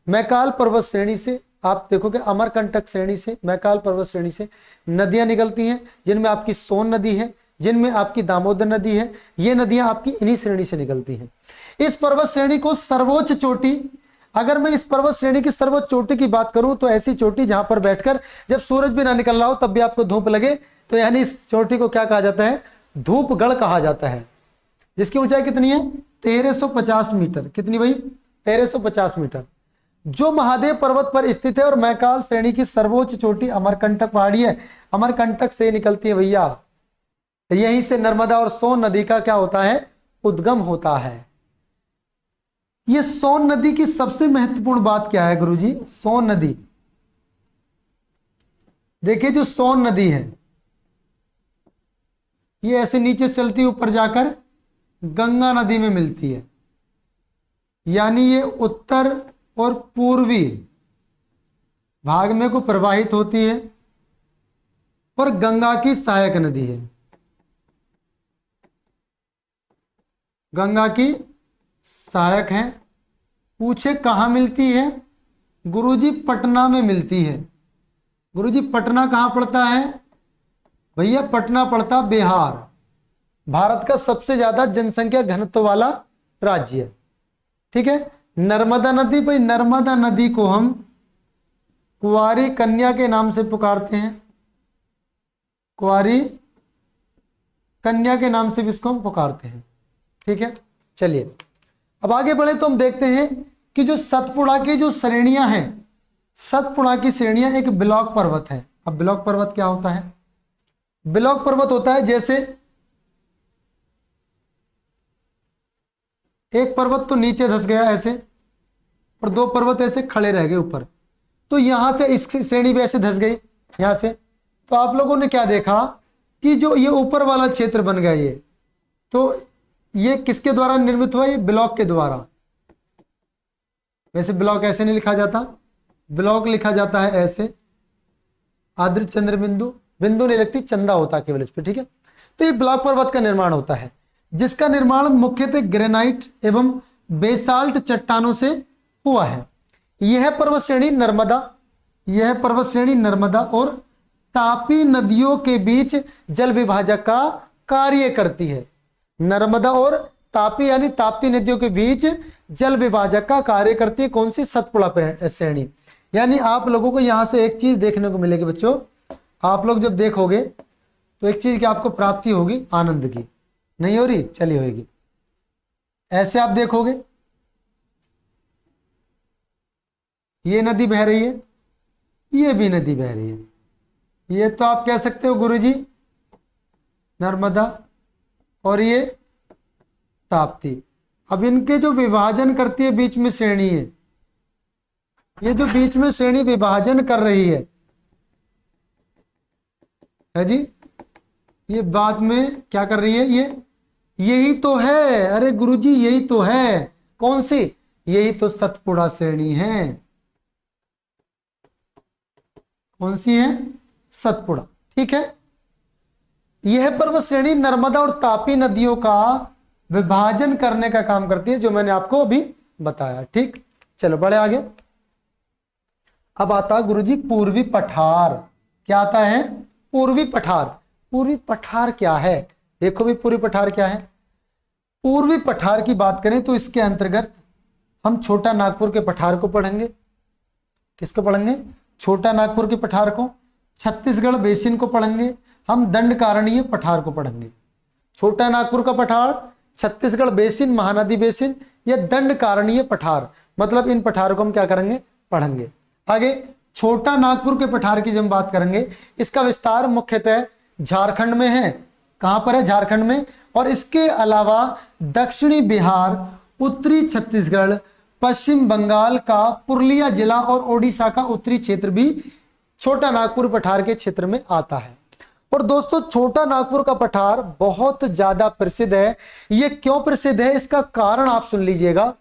मैकाल पर्वत श्रेणी से आप देखोगे अमरकंटक श्रेणी से, मैकाल पर्वत श्रेणी से नदियां निकलती हैं, जिनमें आपकी सोन नदी है, जिनमें आपकी दामोदर नदी है। ये नदियां आपकी इन्हीं श्रेणी से निकलती हैं। इस पर्वत श्रेणी को सर्वोच्च चोटी, अगर मैं इस पर्वत श्रेणी की सर्वोच्च चोटी की बात करूं तो ऐसी चोटी जहां पर बैठकर जब सूरज भी ना निकल रहा हो तब भी आपको धूप लगे, तो यानी इस चोटी को क्या कहा जाता है? धूपगढ़ कहा जाता है, जिसकी ऊंचाई कितनी है? 1350 मीटर। कितनी भाई? 1350 मीटर, जो महादेव पर्वत पर स्थित है। और मैकाल श्रेणी की सर्वोच्च चोटी अमरकंटक पहाड़ी है। अमरकंटक से निकलती है भैया, यहीं से नर्मदा और सोन नदी का क्या होता है? उद्गम होता है। ये सोन नदी की सबसे महत्वपूर्ण बात क्या है गुरुजी? सोन नदी, देखिए जो सोन नदी है ये ऐसे नीचे चलती ऊपर जाकर गंगा नदी में मिलती है, यानी ये उत्तर और पूर्वी भाग में को प्रवाहित होती है और गंगा की सहायक नदी है। गंगा की सहायक है। पूछे कहां मिलती है? गुरुजी पटना में मिलती है। गुरुजी पटना कहां पड़ता है? भैया पटना पड़ता बिहार, भारत का सबसे ज्यादा जनसंख्या घनत्व वाला राज्य है। ठीक है। नर्मदा नदी, भाई नर्मदा नदी को हम कुंवारी कन्या के नाम से पुकारते हैं। कुंवारी कन्या के नाम से भी इसको हम पुकारते हैं। ठीक है। चलिए अब आगे बढ़े तो हम देखते हैं कि जो सतपुड़ा की जो श्रेणियां हैं, सतपुड़ा की श्रेणियां एक ब्लॉक पर्वत है। अब ब्लॉक पर्वत क्या होता है? ब्लॉक पर्वत होता है जैसे एक पर्वत तो नीचे धंस गया ऐसे और दो पर्वत ऐसे खड़े रह गए ऊपर, तो यहां से इस श्रेणी भी ऐसे धंस गई यहां से। तो आप लोगों ने क्या देखा कि जो ये ऊपर वाला क्षेत्र बन गया ये, तो ये किसके द्वारा निर्मित हुआ? ये ब्लॉक के द्वारा। वैसे ब्लॉक ऐसे नहीं लिखा जाता, ब्लॉक लिखा जाता है ऐसे, आद्र चंद्र बिंदु, बिंदु नहीं लगती, चंदा होता केवल इस पे। ठीक है। तो ये ब्लॉक पर्वत का निर्माण होता है, जिसका निर्माण मुख्यतः ग्रेनाइट एवं बेसाल्ट चट्टानों से हुआ है। यह पर्वत श्रेणी नर्मदा, यह पर्वत श्रेणी नर्मदा और तापी नदियों के बीच जल विभाजक का कार्य करती है। नर्मदा और तापी यानी ताप्ती नदियों के बीच जल विभाजक का कार्य करती है। कौन सी? सतपुड़ा श्रेणी। यानी आप लोगों को यहां से एक चीज देखने को मिलेगी बच्चों, आप लोग जब देखोगे तो एक चीज की आपको प्राप्ति होगी, आनंद की। नहीं हो रही? चली होगी। ऐसे आप देखोगे ये नदी बह रही है, ये भी नदी बह रही है, ये तो आप कह सकते हो गुरुजी नर्मदा और ये ताप्ती। अब इनके जो विभाजन करती है बीच में श्रेणी है, ये जो बीच में श्रेणी विभाजन कर रही है जी, ये बाद में क्या कर रही है? ये यही तो है। अरे गुरुजी यही तो है। कौन सी? यही तो सतपुड़ा श्रेणी है। कौन सी है? सतपुड़ा। ठीक है। यह पर्वत श्रेणी नर्मदा और तापी नदियों का विभाजन करने का काम करती है, जो मैंने आपको अभी बताया। ठीक। चलो बड़े आगे। अब आता गुरुजी पूर्वी पठार। क्या आता है? पूर्वी पठार। पूर्वी पठार क्या है? देखो भी पूर्वी पठार क्या है। पूर्वी पठार की बात करें तो इसके अंतर्गत हम छोटा नागपुर के पठार को पढ़ेंगे। किसको पढ़ेंगे? छोटा नागपुर के पठार को। छत्तीसगढ़ बेसिन को पढ़ेंगे। हम दंडकारणीय पठार को पढ़ेंगे। छोटा नागपुर का पठार, छत्तीसगढ़ बेसिन, महानदी बेसिन, या दंडकारणीय पठार, मतलब इन पठार को हम क्या करेंगे? पढ़ेंगे। आगे छोटा नागपुर के पठार की जब हम बात करेंगे, इसका विस्तार मुख्यतः झारखंड में है। कहां पर है? झारखंड में। और इसके अलावा दक्षिणी बिहार, उत्तरी छत्तीसगढ़, पश्चिम बंगाल का पुरुलिया जिला और ओडिशा का उत्तरी क्षेत्र भी छोटा नागपुर पठार के क्षेत्र में आता है। और दोस्तों छोटा नागपुर का पठार बहुत ज्यादा प्रसिद्ध है। यह क्यों प्रसिद्ध है इसका कारण आप सुन लीजिएगा।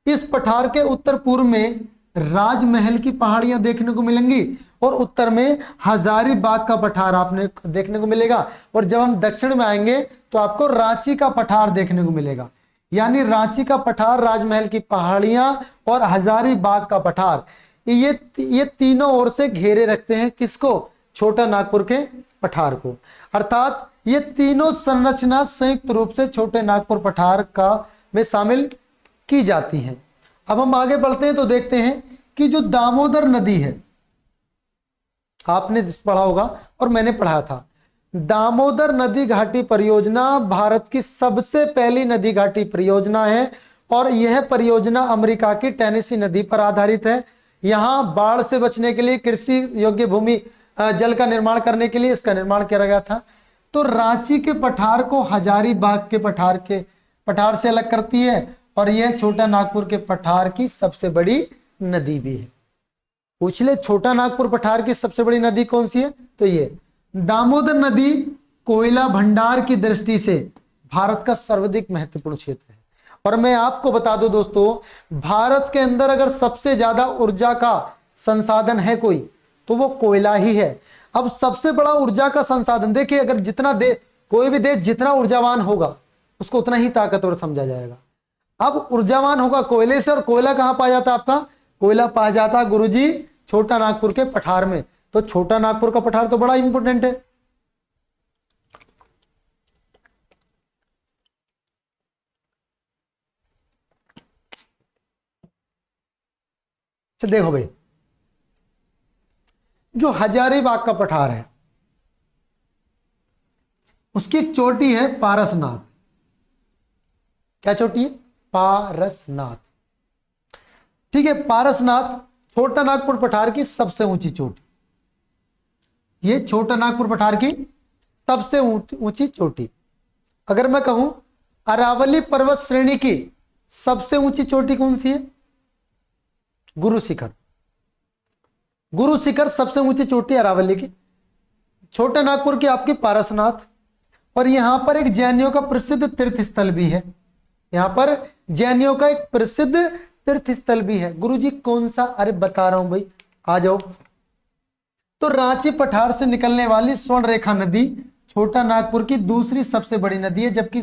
इस पठार के उत्तर पूर्व में राजमहल की पहाड़ियां देखने को मिलेंगी और उत्तर में हजारीबाग का पठार आपने देखने को मिलेगा। और जब हम दक्षिण में आएंगे तो आपको रांची का पठार देखने को मिलेगा। यानी रांची का पठार, राजमहल की पहाड़ियां और हजारीबाग का पठार, ये तीनों ओर से घेरे रखते हैं किसको, छोटा नागपुर के पठार को। अर्थात ये तीनों संरचना संयुक्त रूप से छोटे नागपुर पठार का में शामिल की जाती हैं। अब हम आगे बढ़ते हैं तो देखते हैं कि जो दामोदर नदी है, आपने पढ़ा होगा और मैंने पढ़ा था, दामोदर नदी घाटी परियोजना भारत की सबसे पहली नदी घाटी परियोजना है और यह परियोजना अमेरिका की टेनेसी नदी पर आधारित है। यहां बाढ़ से बचने के लिए, कृषि योग्य भूमि जल का निर्माण करने के लिए इसका निर्माण किया गया था। तो रांची के पठार को हजारीबाग के पठार से अलग करती है और यह छोटा नागपुर के पठार की सबसे बड़ी नदी भी है। पूछ ले छोटा नागपुर पठार की सबसे बड़ी नदी कौन सी है, तो ये दामोदर नदी कोयला भंडार की दृष्टि से भारत का सर्वाधिक महत्वपूर्ण क्षेत्र है। और मैं आपको बता दूं दोस्तों, भारत के अंदर अगर सबसे ज्यादा ऊर्जा का संसाधन है कोई तो वो कोयला ही है। अब सबसे बड़ा ऊर्जा का संसाधन देखिए, अगर जितना कोई भी देश जितना ऊर्जावान होगा उसको उतना ही ताकतवर समझा जाएगा। अब ऊर्जावान होगा कोयले से, और कोयला कहां पाया जाता है आपका, कोयला पाया जाता है गुरुजी छोटा नागपुर के पठार में। तो छोटा नागपुर का पठार तो बड़ा इंपोर्टेंट है। तो देखो भाई, जो हजारीबाग का पठार है उसकी एक चोटी है पारसनाथ। क्या चोटी है, पारसनाथ। ठीक है, पारसनाथ छोटा नागपुर पठार की सबसे ऊंची चोटी, ये छोटा नागपुर पठार की सबसे ऊंची चोटी। अगर मैं कहूं अरावली पर्वत श्रेणी की सबसे ऊंची चोटी कौन सी है, गुरु शिखर। गुरु शिखर सबसे ऊंची चोटी अरावली की, छोटा नागपुर की आपकी पारसनाथ। और यहां पर एक जैनियों का प्रसिद्ध तीर्थ स्थल भी है, यहां पर जैनियों का एक प्रसिद्ध तीर्थ स्थल भी है। गुरुजी कौन सा, अरे बता रहा हूं भाई, आ जाओ। तो रांची पठार से निकलने वाली स्वर्ण रेखा नदी छोटा नागपुर की दूसरी सबसे बड़ी नदी है, जबकि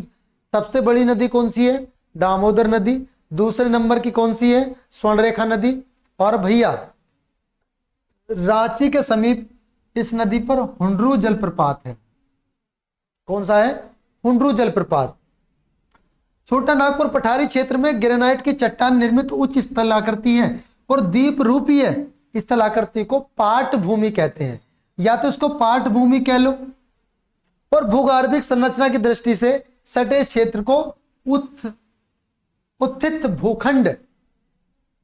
सबसे बड़ी नदी कौन सी है, दामोदर नदी। दूसरे नंबर की कौन सी है, स्वर्ण रेखा नदी। और भैया रांची के समीप इस नदी पर हुंडरू जलप्रपात है। कौन सा है, हुंडरू जलप्रपात। छोटा नागपुर पठारी क्षेत्र में ग्रेनाइट की चट्टान निर्मित उच्च स्थलाकृति है और द्वीप रूपीय स्थलाकृति को पाट भूमि कहते हैं, या तो इसको पाट भूमि कह लो। और भूगर्भिक संरचना की दृष्टि से सटे क्षेत्र को उत्थित भूखंड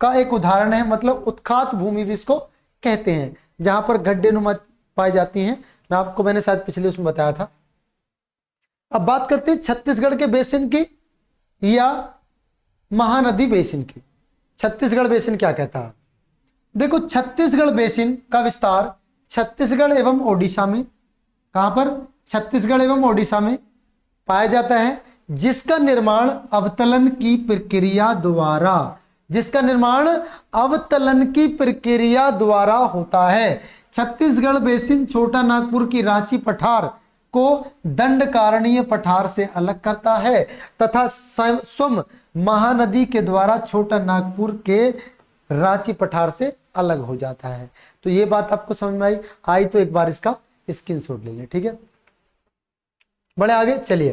का एक उदाहरण है, मतलब उत्खात भूमि भी इसको कहते हैं, जहां पर गड्ढे नुमा पाई जाती हैं। मैंने शायद पिछले उसमें बताया था। अब बात करते हैं छत्तीसगढ़ के बेसिन की या महानदी बेसिन की। छत्तीसगढ़ बेसिन क्या कहता है, देखो छत्तीसगढ़ बेसिन का विस्तार छत्तीसगढ़ एवं ओडिशा में, कहां पर, छत्तीसगढ़ एवं ओडिशा में पाया जाता है, जिसका निर्माण अवतलन की प्रक्रिया द्वारा होता है। छत्तीसगढ़ बेसिन छोटा नागपुर की रांची पठार को दंडकारणीय पठार से अलग करता है तथा स्वयं महानदी के द्वारा छोटा नागपुर के रांची पठार से अलग हो जाता है। तो ये बात आपको समझ में आई तो एक बार इसका स्क्रीनशॉट ले लें, ठीक है। बड़े आगे चलिए।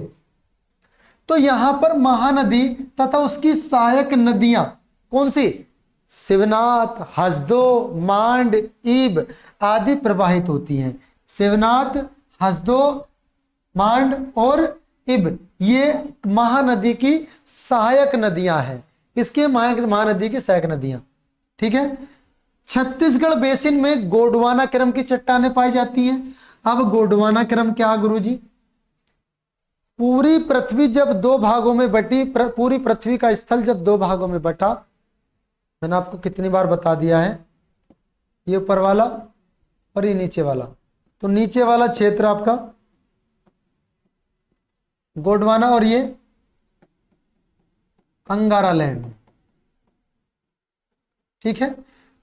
तो यहां पर महानदी तथा उसकी सहायक नदियां कौन सी, शिवनाथ, हसदो, मांड, ईब आदि प्रवाहित होती हैं। शिवनाथ, हसदो, मांड और इब ये महानदी की सहायक नदियां हैं, इसके महानदी की सहायक नदियां, ठीक है। छत्तीसगढ़ बेसिन में गोंडवाना क्रम की चट्टानें पाई जाती हैं। अब गोंडवाना क्रम क्या गुरुजी, पूरी पृथ्वी जब दो भागों में बटी, पूरी पृथ्वी का स्थल जब दो भागों में बटा, मैंने आपको कितनी बार बता दिया है, ये ऊपर वाला और ये नीचे वाला। तो नीचे वाला क्षेत्र आपका गोंडवाना और ये अंगारा लैंड, ठीक है।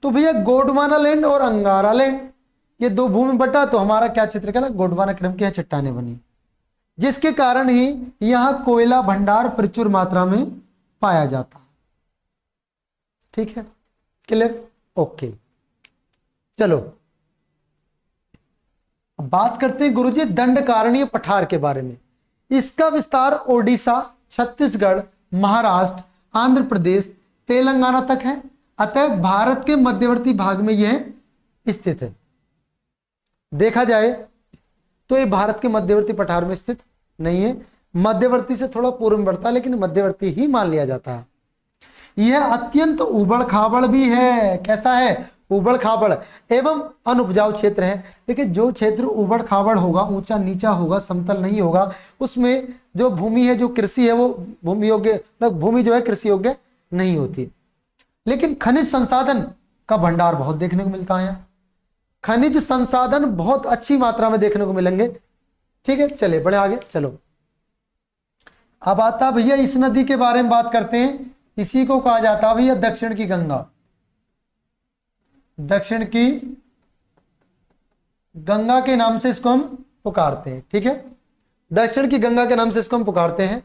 तो भैया गोंडवाना लैंड और अंगारा लैंड ये दो भूमि बटा, तो हमारा क्या चित्र कहला, गोंडवाना क्रम की चट्टानें बनी, जिसके कारण ही यहां कोयला भंडार प्रचुर मात्रा में पाया जाता, ठीक है, क्लियर, ओके। चलो अब बात करते हैं गुरुजी दंडकारण्य पठार के बारे में। इसका विस्तार ओडिशा, छत्तीसगढ़, महाराष्ट्र, आंध्र प्रदेश, तेलंगाना तक है। अतः भारत के मध्यवर्ती भाग में यह स्थित है। देखा जाए तो ये भारत के मध्यवर्ती पठार में स्थित नहीं है, मध्यवर्ती से थोड़ा पूर्व में बढ़ता है, लेकिन मध्यवर्ती ही मान लिया जाता है। यह अत्यंत उबड़ खाबड़ भी है। कैसा है? उबड़ खाबड़ एवं अनुपजाऊ क्षेत्र है। देखिए जो क्षेत्र उबड़ खाबड़ होगा, ऊंचा नीचा होगा, समतल नहीं होगा, उसमें जो भूमि है, जो कृषि है, वो भूमि योग्य, भूमि जो है कृषि योग्य नहीं होती। लेकिन खनिज संसाधन का भंडार बहुत देखने को मिलता है। खनिज संसाधन बहुत अच्छी मात्रा में देखने को मिलेंगे। ठीक है, चले बड़े आगे चलो। अब आता भैया इस नदी के बारे में बात करते हैं। इसी को कहा जाता है भैया दक्षिण की गंगा। दक्षिण की गंगा के नाम से इसको हम पुकारते हैं। ठीक है, दक्षिण की गंगा के नाम से इसको हम पुकारते हैं।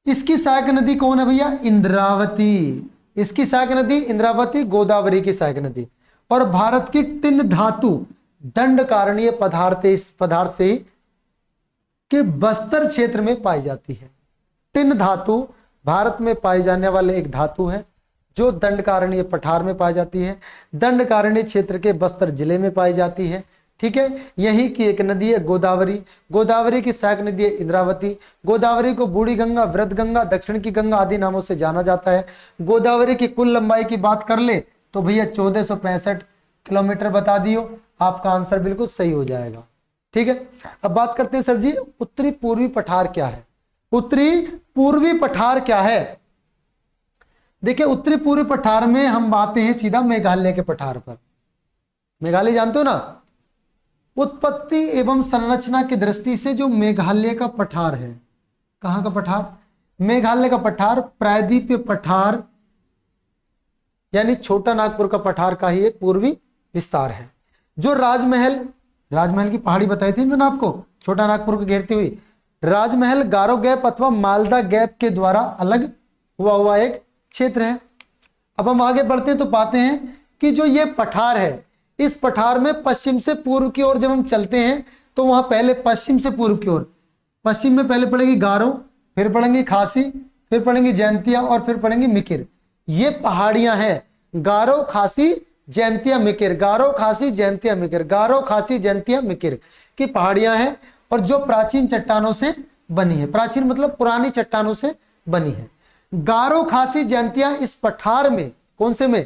इसकी सहायक नदी कौन है भैया? इंद्रावती। इसकी सहायक नदी इंद्रावती, गोदावरी की सहायक नदी। और भारत की टिन धातु दंडकारणीय पदार्थ इस पदार्थ से के बस्तर क्षेत्र में पाई जाती है। टिन धातु भारत में पाए जाने वाले एक धातु है जो दंडकारणीय पठार में पाई जाती है, दंडकारणीय क्षेत्र के बस्तर जिले में पाई जाती है। ठीक है, यही की एक नदी है गोदावरी। गोदावरी की सहायक नदी है इंद्रावती। गोदावरी को बूढ़ी गंगा, वृद्ध गंगा, दक्षिण की गंगा आदि नामों से जाना जाता है। गोदावरी की कुल लंबाई की बात कर ले तो भैया 1465 किलोमीटर बता दियो, आपका आंसर बिल्कुल सही हो जाएगा। ठीक है, अब बात करते हैं सर जी उत्तरी पूर्वी पठार क्या है? उत्तरी पूर्वी पठार क्या है? देखिए उत्तरी पूर्वी पठार में हम आते हैं सीधा मेघालय के पठार पर। मेघालय जानते हो ना? उत्पत्ति एवं संरचना की दृष्टि से जो मेघालय का पठार है, कहां का पठार? मेघालय का पठार प्रायद्वीपीय पठार यानी छोटा नागपुर का पठार का ही एक पूर्वी विस्तार है। जो राजमहल की पहाड़ी बताई थी मैंने आपको, छोटा नागपुर को घेरती हुई, राजमहल गारो गैप अथवा मालदा गैप के द्वारा अलग हुआ एक क्षेत्र है। अब हम आगे बढ़ते हैं तो पाते हैं कि जो ये पठार है, इस पठार में पश्चिम से पूर्व की ओर जब हम चलते हैं तो वहां पहले पश्चिम से पूर्व की ओर, पश्चिम में पहले पड़ेगी गारो, फिर पड़ेंगी खासी, फिर पड़ेंगी जयंतिया और फिर पड़ेंगी मिकिर। ये पहाड़ियां हैं, गारो खासी जयंतिया मिकिर, गारो खासी जयंतिया मिकिर, गारो खासी जयंतिया मिकिर की पहाड़ियां हैं और जो प्राचीन चट्टानों से बनी है। प्राचीन मतलब पुरानी चट्टानों से बनी है। गारो खासी जयंतिया इस पठार में, कौन से में?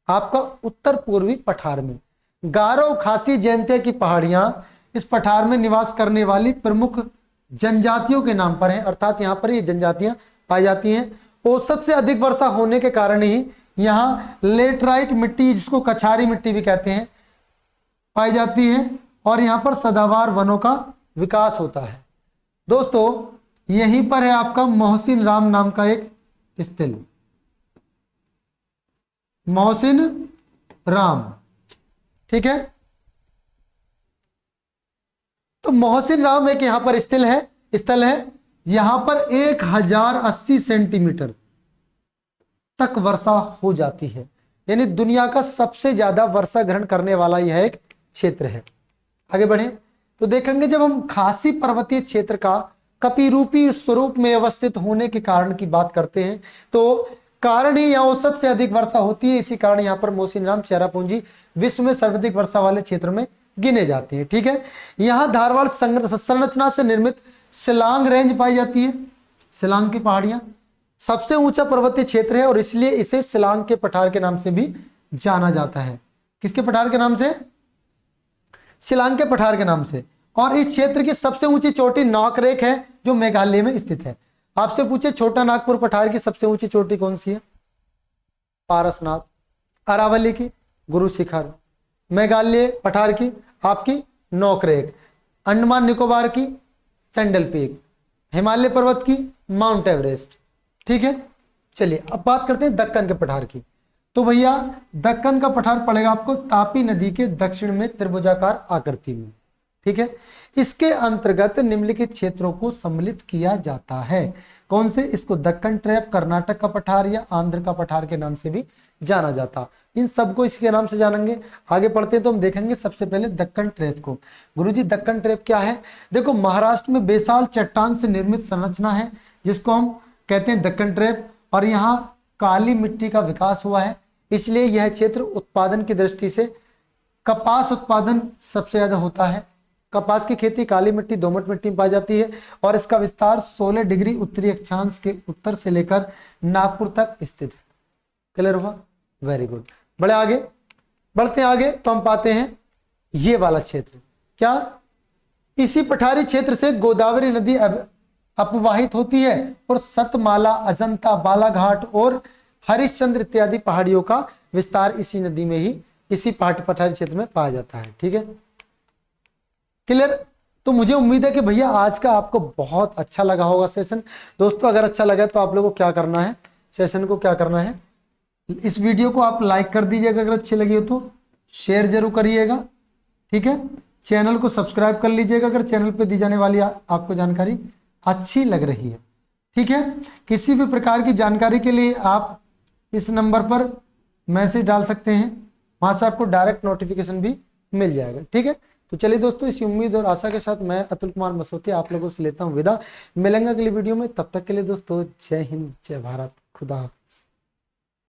आपका उत्तर पूर्वी पठार में। गारो खासी जयंतिया की पहाड़ियां इस पठार में निवास करने वाली प्रमुख जनजातियों के नाम पर हैं, अर्थात यहां पर ये जनजातियां पाई जाती हैं। औसत से अधिक वर्षा होने के कारण ही यहाँ लेटराइट मिट्टी, जिसको कछारी मिट्टी भी कहते हैं, पाई जाती है और यहाँ पर सदाबहार वनों का विकास होता है। दोस्तों यहीं पर है आपका मोहसिन राम नाम का एक स्थल, मोहसिन राम। ठीक है, तो मोहसिन राम एक यहां पर स्थल है। यहां पर 1080 सेंटीमीटर तक वर्षा हो जाती है, यानी दुनिया का सबसे ज्यादा वर्षा ग्रहण करने वाला यह एक क्षेत्र है। आगे बढ़े तो देखेंगे जब हम खासी पर्वतीय क्षेत्र का कपिरूपी स्वरूप में अवस्थित होने के कारण की बात करते हैं तो कारण ही यहाँ औसत से अधिक वर्षा होती है। इसी कारण यहाँ पर मोहसिन राम, चेरापूंजी विश्व में सर्वाधिक वर्षा वाले क्षेत्र में गिने जाते हैं। ठीक है, यहाँ धारवाड़ संरचना से निर्मित शिलांग रेंज पाई जाती है। शिलांग की पहाड़ियां सबसे ऊंचा पर्वतीय क्षेत्र है और इसलिए इसे शिलांग के पठार के नाम से भी जाना जाता है। किसके पठार के नाम से? शिलांग के पठार के नाम से। और इस क्षेत्र की सबसे ऊंची चोटी नॉकरेक है जो मेघालय में स्थित है। आपसे पूछे छोटा नागपुर पठार की सबसे ऊंची चोटी कौन सी है? पारसनाथ। अरावली की गुरु शिखर। मेघालय पठार की आपकी नॉकरेक। अंडमान निकोबार की सैंडल पीक। हिमालय पर्वत की माउंट एवरेस्ट। ठीक है, चलिए अब बात करते हैं दक्कन के पठार की। तो भैया दक्कन का पठार पड़ेगा आपको तापी नदी के दक्षिण में त्रिभुजाकार आकृति में। ठीक है। इसके अंतर्गत निम्नलिखित क्षेत्रों को सम्मिलित किया जाता है। कौन से? इसको दक्कन ट्रैप, कर्नाटक का पठार या आंध्र का पठार के नाम से भी जाना जाता। इन सबको इसके नाम से जानेंगे। आगे पढ़ते हैं तो हम देखेंगे सबसे पहले दक्कन ट्रैप को। गुरुजी दक्कन ट्रैप क्या है? देखो, महाराष्ट्र में बेसाल चट्टान से निर्मित संरचना है जिसको हम कहते हैं दक्कन ट्रैप, और यहाँ काली मिट्टी का विकास हुआ है, इसलिए यह क्षेत्र उत्पादन की दृष्टि से कपास उत्पादन सबसे ज्यादा होता है। कपास की खेती काली मिट्टी, दोमट मिट्टी में पाई जाती है, और इसका विस्तार 16 डिग्री उत्तरी अक्षांश के उत्तर से लेकर नागपुर तक स्थित है। क्लियर हुआ? Very good. बड़े आगे बढ़ते हैं। आगे तो हम पाते हैं ये वाला क्षेत्र। क्या? इसी पठारी क्षेत्र से गोदावरी नदी अपवाहित होती है और सतमाला, अजंता, बालाघाट और हरिश्चंद्र इत्यादि पहाड़ियों का विस्तार इसी नदी में ही, इसी पठारी क्षेत्र में पाया जाता है। ठीक है, क्लियर? तो मुझे उम्मीद है कि भैया आज का आपको बहुत अच्छा लगा होगा सेशन। दोस्तों अगर अच्छा लगा तो आप लोगों को क्या करना है, सेशन को क्या करना है, इस वीडियो को आप लाइक कर दीजिएगा, अगर अच्छी लगी हो तो शेयर जरूर करिएगा। ठीक है, चैनल को सब्सक्राइब कर लीजिएगा अगर चैनल पे दी जाने वाली आपको जानकारी अच्छी लग रही है। ठीक है, किसी भी प्रकार की जानकारी के लिए आप इस नंबर पर मैसेज डाल सकते हैं, वहां से आपको डायरेक्ट नोटिफिकेशन भी मिल जाएगा। ठीक है, तो चलिए दोस्तों, इसी उम्मीद और आशा के साथ मैं अतुल कुमार मसोती आप लोगों से लेता हूं विदा। मिलेंगे अगली वीडियो में, तब तक के लिए दोस्तों जय हिंद, जय भारत, खुदा हाफिज़।